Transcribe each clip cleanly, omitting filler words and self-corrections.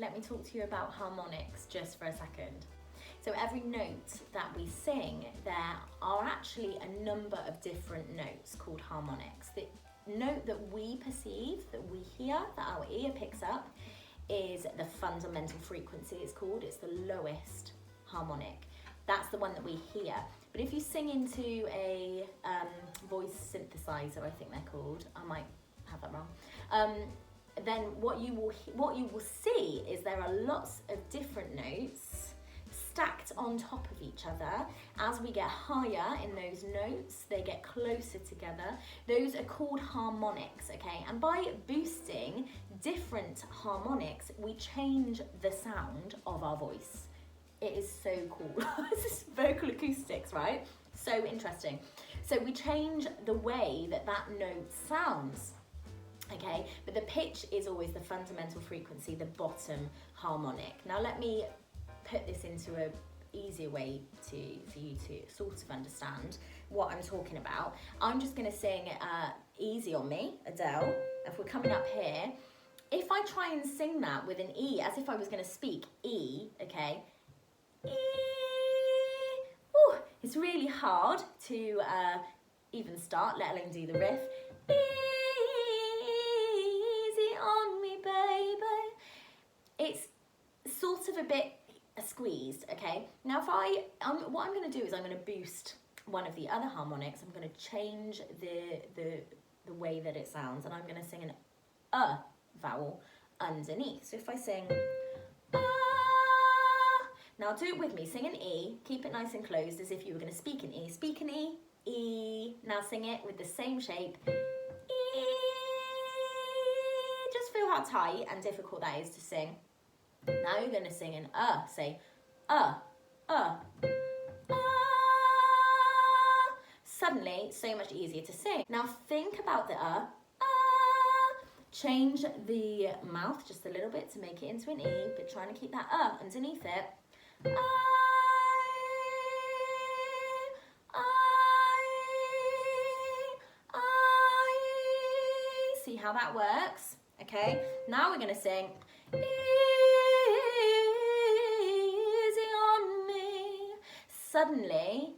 let me talk to you about harmonics just for a second. So every note that we sing, there are actually a number of different notes called harmonics. The note that we perceive, that we hear, that our ear picks up, is the fundamental frequency, it's called. It's the lowest harmonic. That's the one that we hear. But if you sing into a voice synthesizer, I think they're called, I might have that wrong, then what you will see is there are lots of different notes stacked on top of each other. As we get higher in those notes, they get closer together. Those are called harmonics, okay? And by boosting different harmonics, we change the sound of our voice. It is so cool. This is vocal acoustics, right? So interesting. So we change the way that that note sounds, okay? But the pitch is always the fundamental frequency, the bottom harmonic. Now let me put this into an easier way for you to sort of understand what I'm talking about. I'm just going to sing Easy on Me, Adele. If we're coming up here, if I try and sing that with an E, as if I was going to speak E, okay? E. Ooh, it's really hard to even start, let alone do the riff. Easy on me, baby. It's sort of a bit squeezed, okay? Now if what I'm going to do is I'm going to boost one of the other harmonics. I'm going to change the way that it sounds, and I'm going to sing an vowel underneath. So if I sing now do it with me, sing an E, keep it nice and closed as if you were going to speak an E. Speak an E, E. Now sing it with the same shape, E. Just feel how tight and difficult that is to sing. Now you're going to sing an say Suddenly, so much easier to sing. Now think about the change the mouth just a little bit to make it into an E, but trying to keep that underneath it. See how that works? Okay, now we're going to sing Easy on me. Suddenly,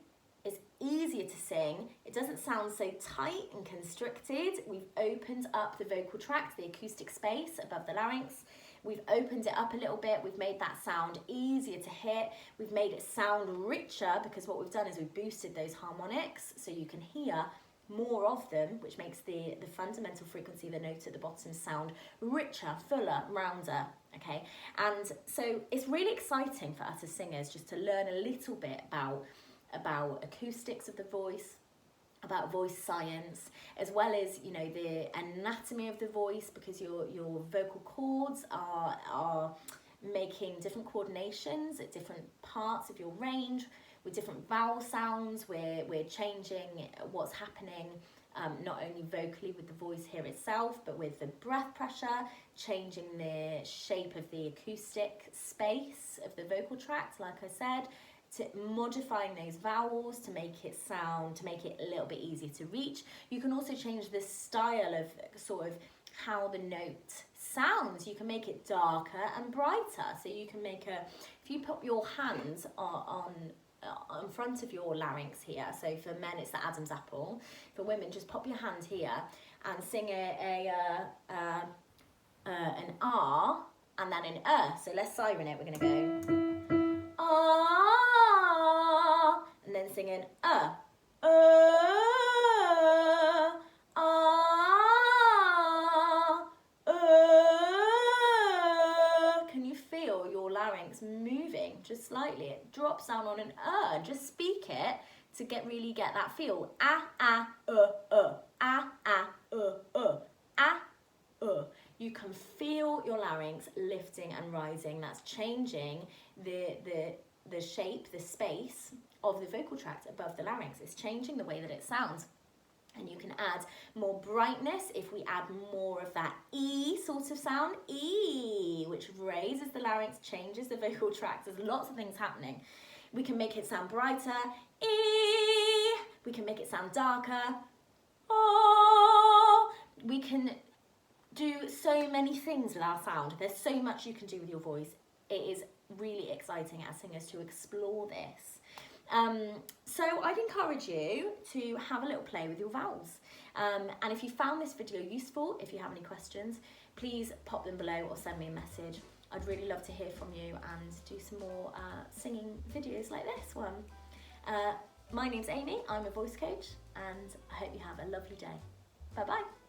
it's easier to sing. It doesn't sound so tight and constricted. We've opened up the vocal tract, the acoustic space above the larynx. We've opened it up a little bit. We've made that sound easier to hit. We've made it sound richer because what we've done is we've boosted those harmonics so you can hear more of them, which makes the fundamental frequency, the note at the bottom, sound richer, fuller, rounder, okay? And so it's really exciting for us as singers just to learn a little bit about acoustics of the voice, about voice science, as well as, you know, the anatomy of the voice, because your vocal cords are making different coordinations at different parts of your range with different vowel sounds. We're changing what's happening not only vocally with the voice here itself, but with the breath pressure, changing the shape of the acoustic space of the vocal tract, like I said, to modifying those vowels to make it a little bit easier to reach. You can also change the style of sort of how the note sounds. You can make it darker and brighter. So you can make if you put your hands on front of your larynx here, so for men it's the Adam's apple, for women just pop your hand here and sing an R and then an so let's siren it. We're going to go ah, and then sing an Can you feel your larynx moving just slightly? It drops down on an just speak it to really get that feel. You can feel your larynx lifting and rising. That's changing the shape, the space of the vocal tract above the larynx. It's changing the way that it sounds. And you can add more brightness if we add more of that E sort of sound, E, which raises the larynx, changes the vocal tract. There's lots of things happening. We can make it sound brighter, E. We can make it sound darker, oh. We can do so many things with our sound. There's so much you can do with your voice. It is really exciting as singers to explore this. So I'd encourage you to have a little play with your vowels. And if you found this video useful, if you have any questions, please pop them below or send me a message. I'd really love to hear from you and do some more singing videos like this one. My name's Amy, I'm a voice coach, and I hope you have a lovely day. Bye bye.